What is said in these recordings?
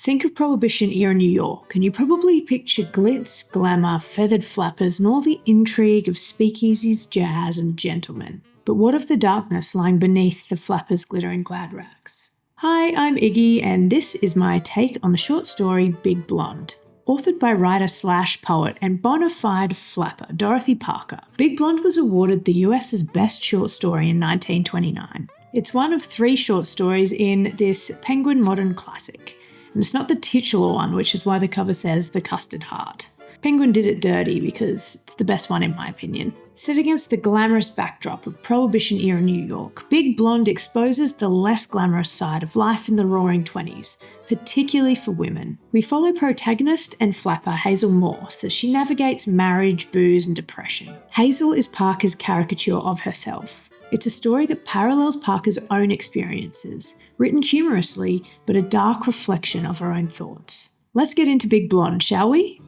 Think of Prohibition era New York, and you probably picture glitz, glamour, feathered flappers, and all the intrigue of speakeasies, jazz, and gentlemen. But what of the darkness lying beneath the flappers' glittering glad rags? Hi, I'm Iggy, and this is my take on the short story Big Blonde. Authored by writer/poet and bona fide flapper Dorothy Parker, Big Blonde was awarded the US's Best Short Story in 1929. It's one of 3 short stories in this Penguin modern classic, and it's not the titular one, which is why the cover says The Custard Heart. Penguin did it dirty because it's the best one in my opinion. Set against the glamorous backdrop of Prohibition-era New York, Big Blonde exposes the less glamorous side of life in the Roaring 20s, particularly for women. We follow protagonist and flapper Hazel Morse as she navigates marriage, booze, and depression. Hazel is Parker's caricature of herself. It's a story that parallels Parker's own experiences, written humorously, but a dark reflection of her own thoughts. Let's get into Big Blonde, shall we?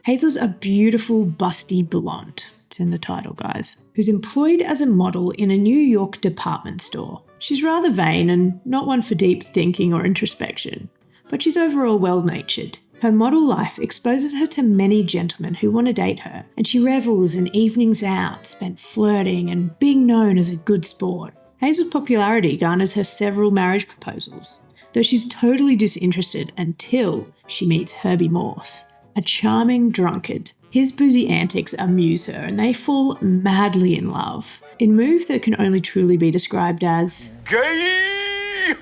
Hazel's a beautiful, busty blonde, it's in the title guys, who's employed as a model in a New York department store. She's rather vain and not one for deep thinking or introspection, but she's overall well-natured. Her model life exposes her to many gentlemen who want to date her, and she revels in evenings out spent flirting and being known as a good sport. Hazel's popularity garners her several marriage proposals, though she's totally disinterested until she meets Herbie Morse, a charming drunkard. His boozy antics amuse her and they fall madly in love, in a move that can only truly be described as gay.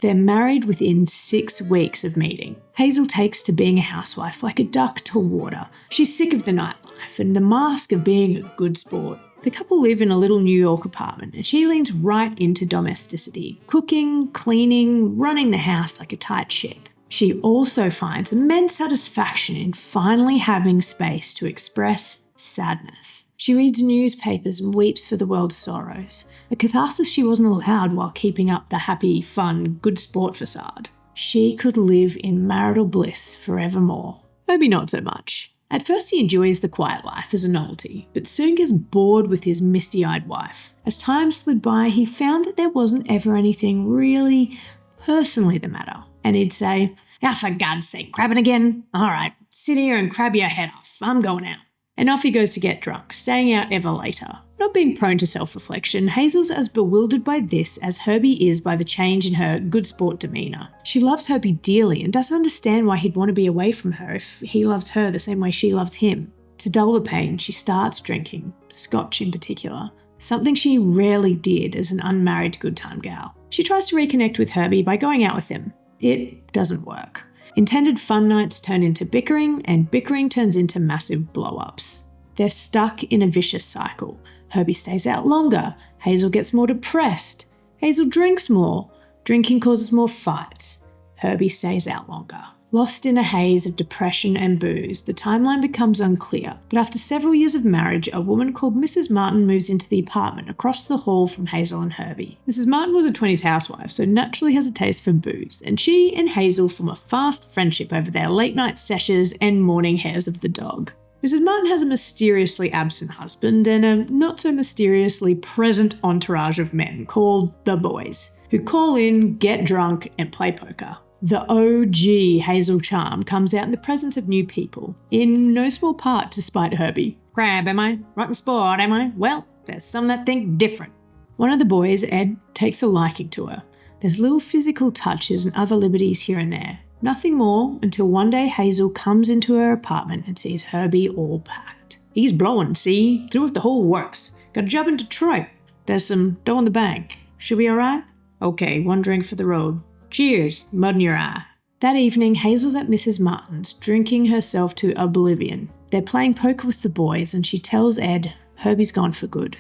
They're married within 6 weeks of meeting. Hazel takes to being a housewife like a duck to water. She's sick of the nightlife and the mask of being a good sport. The couple live in a little New York apartment and she leans right into domesticity, cooking, cleaning, running the house like a tight ship. She also finds immense satisfaction in finally having space to express sadness. She reads newspapers and weeps for the world's sorrows, a catharsis she wasn't allowed while keeping up the happy, fun, good sport facade. She could live in marital bliss forevermore. Herbie not so much. At first he enjoys the quiet life as a novelty, but soon gets bored with his misty-eyed wife. As time slid by, he found that there wasn't ever anything really personally the matter, and he'd say, "Ah, for God's sake, crabbing again? All right, sit here and crab your head off. I'm going out." And off he goes to get drunk, staying out ever later. Not being prone to self-reflection, Hazel's as bewildered by this as Herbie is by the change in her good sport demeanour. She loves Herbie dearly and doesn't understand why he'd want to be away from her if he loves her the same way she loves him. To dull the pain, she starts drinking, scotch in particular, something she rarely did as an unmarried good time gal. She tries to reconnect with Herbie by going out with him. It doesn't work. Intended fun nights turn into bickering, and bickering turns into massive blow-ups. They're stuck in a vicious cycle. Herbie stays out longer. Hazel gets more depressed. Hazel drinks more. Drinking causes more fights. Herbie stays out longer. Lost in a haze of depression and booze, the timeline becomes unclear, but after several years of marriage, a woman called Mrs. Martin moves into the apartment across the hall from Hazel and Herbie. Mrs. Martin was a 20s housewife, so naturally has a taste for booze, and she and Hazel form a fast friendship over their late-night sessions and morning hairs of the dog. Mrs. Martin has a mysteriously absent husband and a not-so-mysteriously present entourage of men called the boys, who call in, get drunk, and play poker. The OG Hazel charm comes out in the presence of new people, in no small part to spite Herbie. Crab, am I? Rotten sport, am I? Well, there's some that think different. One of the boys, Ed, takes a liking to her. There's little physical touches and other liberties here and there. Nothing more until one day Hazel comes into her apartment and sees Herbie all packed. He's blowing, see? Through with the whole works. Got a job in Detroit. There's some dough in the bank. Should we alright? Okay, one drink for the road. Cheers, mud in your eye. That evening, Hazel's at Mrs. Martin's, drinking herself to oblivion. They're playing poker with the boys and she tells Ed Herbie's gone for good.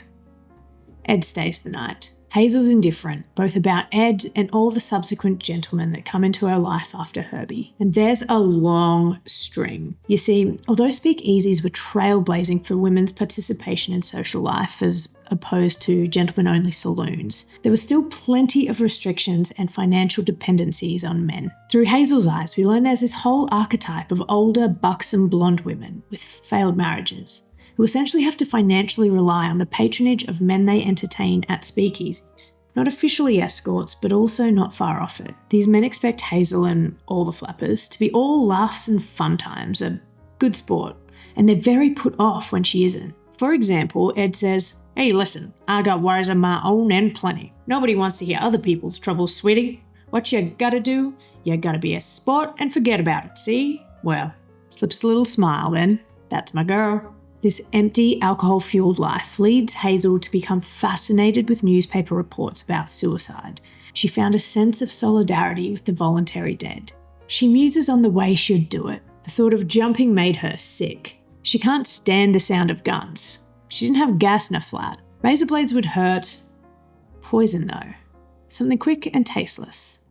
Ed stays the night. Hazel's indifferent, both about Ed and all the subsequent gentlemen that come into her life after Herbie. And there's a long string. You see, although speakeasies were trailblazing for women's participation in social life as opposed to gentlemen-only saloons, there were still plenty of restrictions and financial dependencies on men. Through Hazel's eyes, we learn there's this whole archetype of older, buxom blonde women with failed marriages, who essentially have to financially rely on the patronage of men they entertain at speakeasies. Not officially escorts, but also not far off it. These men expect Hazel and all the flappers to be all laughs and fun times, a good sport, and they're very put off when she isn't. For example, Ed says, "Hey, listen, I got worries of my own and plenty. Nobody wants to hear other people's troubles, sweetie. What you gotta do, you gotta be a sport and forget about it, see? Well," slips a little smile then. "That's my girl." This empty, alcohol-fueled life leads Hazel to become fascinated with newspaper reports about suicide. She found a sense of solidarity with the voluntary dead. She muses on the way she'd do it. The thought of jumping made her sick. She can't stand the sound of guns. She didn't have gas in her flat. Razor blades would hurt. Poison, though. Something quick and tasteless.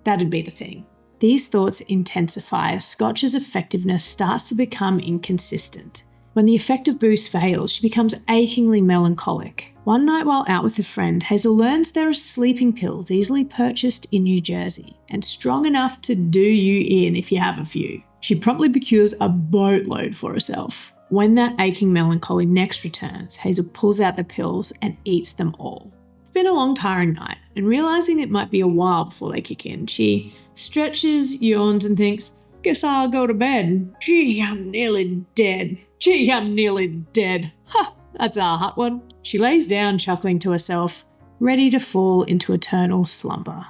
That'd be the thing. These thoughts intensify as Scotch's effectiveness starts to become inconsistent. When the effective booze fails, she becomes achingly melancholic. One night while out with a friend, Hazel learns there are sleeping pills easily purchased in New Jersey and strong enough to do you in if you have a few. She promptly procures a boatload for herself. When that aching melancholy next returns, Hazel pulls out the pills and eats them all. It's been a long, tiring night, and realising it might be a while before they kick in, she stretches, yawns, and thinks, "Guess I'll go to bed. Gee, I'm nearly dead. Gee, I'm nearly dead. Ha, that's a hot one." She lays down, chuckling to herself, ready to fall into eternal slumber.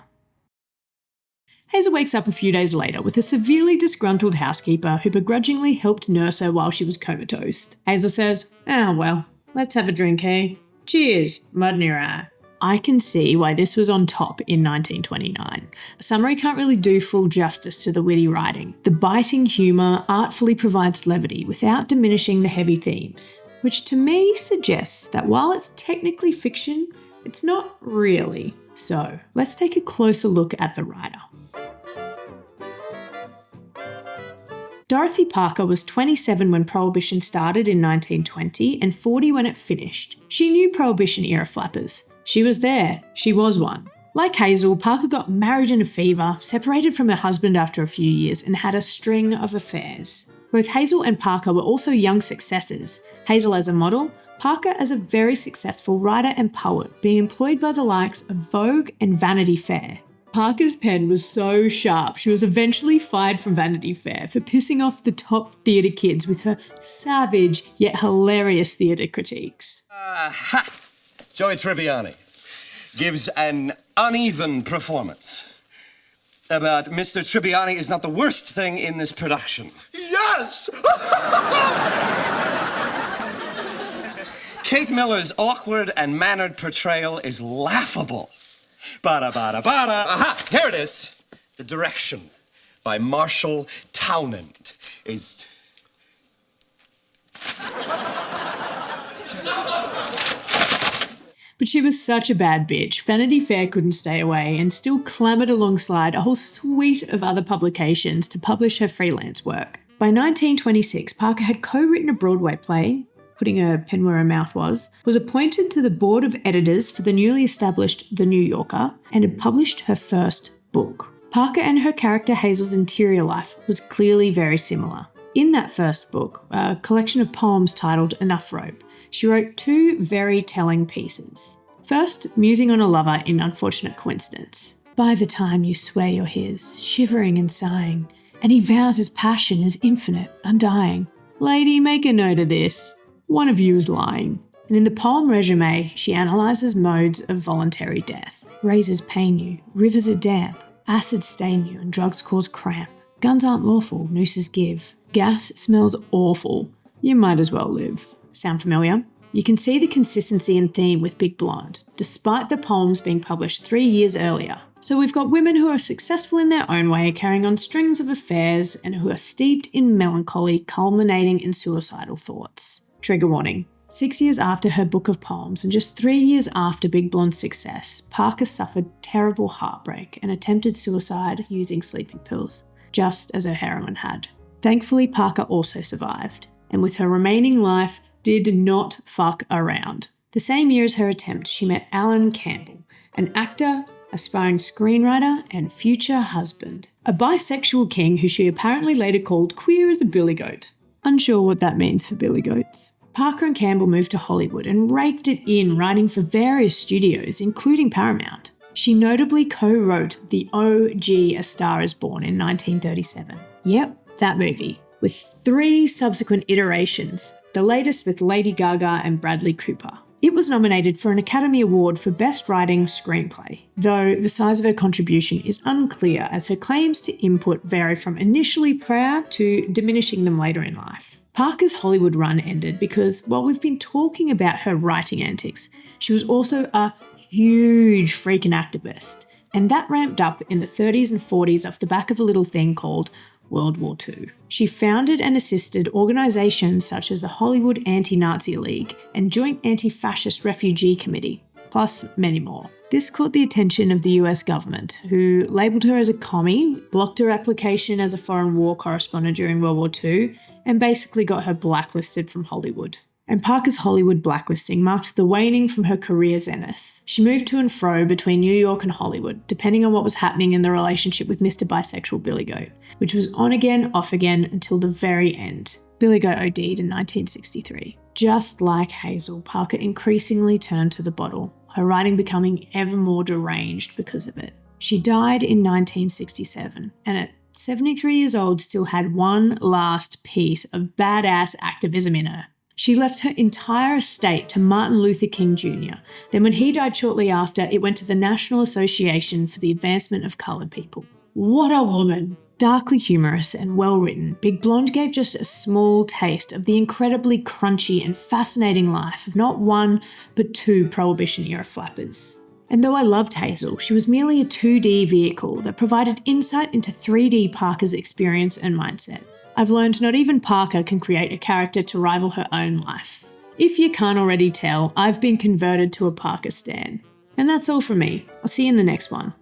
Hazel wakes up a few days later with a severely disgruntled housekeeper who begrudgingly helped nurse her while she was comatose. Hazel says, "Ah, well, let's have a drink, eh? Cheers, mud in your eye." I can see why this was on top in 1929. A summary can't really do full justice to the witty writing. The biting humour artfully provides levity without diminishing the heavy themes, which to me suggests that while it's technically fiction, it's not really. So let's take a closer look at the writer. Dorothy Parker was 27 when Prohibition started in 1920 and 40 when it finished. She knew Prohibition-era flappers. She was there. She was one. Like Hazel, Parker got married in a fever, separated from her husband after a few years, and had a string of affairs. Both Hazel and Parker were also young successes. Hazel as a model, Parker as a very successful writer and poet, being employed by the likes of Vogue and Vanity Fair. Parker's pen was so sharp, she was eventually fired from Vanity Fair for pissing off the top theatre kids with her savage yet hilarious theatre critiques. Joey Tribbiani gives an uneven performance. But Mr. Tribbiani is not the worst thing in this production. Yes! Kate Miller's awkward and mannered portrayal is laughable. Bada. Aha, here it is. The direction by Marshall Townend is... But she was such a bad bitch, Vanity Fair couldn't stay away and still clamoured alongside a whole suite of other publications to publish her freelance work. By 1926, Parker had co-written a Broadway play, putting her pen where her mouth was appointed to the board of editors for the newly established The New Yorker, and had published her first book. Parker and her character Hazel's interior life was clearly very similar. In that first book, a collection of poems titled Enough Rope, she wrote two very telling pieces. First, musing on a lover in Unfortunate Coincidence. "By the time you swear you're his, shivering and sighing, and he vows his passion is infinite, undying. Lady, make a note of this. One of you is lying." And in the poem Resume, she analyses modes of voluntary death. "Razors pain you, rivers are damp, acids stain you, and drugs cause cramp. Guns aren't lawful, nooses give. Gas smells awful. You might as well live." Sound familiar? You can see the consistency and theme with Big Blonde, despite the poems being published 3 years earlier. So we've got women who are successful in their own way, carrying on strings of affairs, and who are steeped in melancholy, culminating in suicidal thoughts. Trigger warning. 6 years after her book of poems, and just 3 years after Big Blonde's success, Parker suffered terrible heartbreak and attempted suicide using sleeping pills, just as her heroine had. Thankfully, Parker also survived, and with her remaining life, did not fuck around. The same year as her attempt, she met Alan Campbell, an actor, aspiring screenwriter, and future husband. A bisexual king who she apparently later called queer as a billy goat. Unsure what that means for billy goats. Parker and Campbell moved to Hollywood and raked it in, writing for various studios, including Paramount. She notably co-wrote the OG A Star is Born in 1937. Yep, that movie, with 3 subsequent iterations, the latest with Lady Gaga and Bradley Cooper. It was nominated for an Academy Award for Best Writing Screenplay, though the size of her contribution is unclear as her claims to input vary from initially proud to diminishing them later in life. Parker's Hollywood run ended because while we've been talking about her writing antics, she was also a huge freaking activist, and that ramped up in the 30s and 40s off the back of a little thing called World War II. She founded and assisted organisations such as the Hollywood Anti-Nazi League and Joint Anti-Fascist Refugee Committee, plus many more. This caught the attention of the US government, who labelled her as a commie, blocked her application as a foreign war correspondent during World War II, and basically got her blacklisted from Hollywood. And Parker's Hollywood blacklisting marked the waning from her career zenith. She moved to and fro between New York and Hollywood, depending on what was happening in the relationship with Mr. Bisexual Billy Goat, which was on again, off again until the very end. Billy Goat OD'd in 1963. Just like Hazel, Parker increasingly turned to the bottle, her writing becoming ever more deranged because of it. She died in 1967, and at 73 years old still had one last piece of badass activism in her. She left her entire estate to Martin Luther King Jr. Then when he died shortly after, it went to the National Association for the Advancement of Coloured People. What a woman! Darkly humorous and well-written, Big Blonde gave just a small taste of the incredibly crunchy and fascinating life of not one, but 2 Prohibition-era flappers. And though I loved Hazel, she was merely a 2D vehicle that provided insight into 3D Parker's experience and mindset. I've learned not even Parker can create a character to rival her own life. If you can't already tell, I've been converted to a Parker stan. And that's all from me. I'll see you in the next one.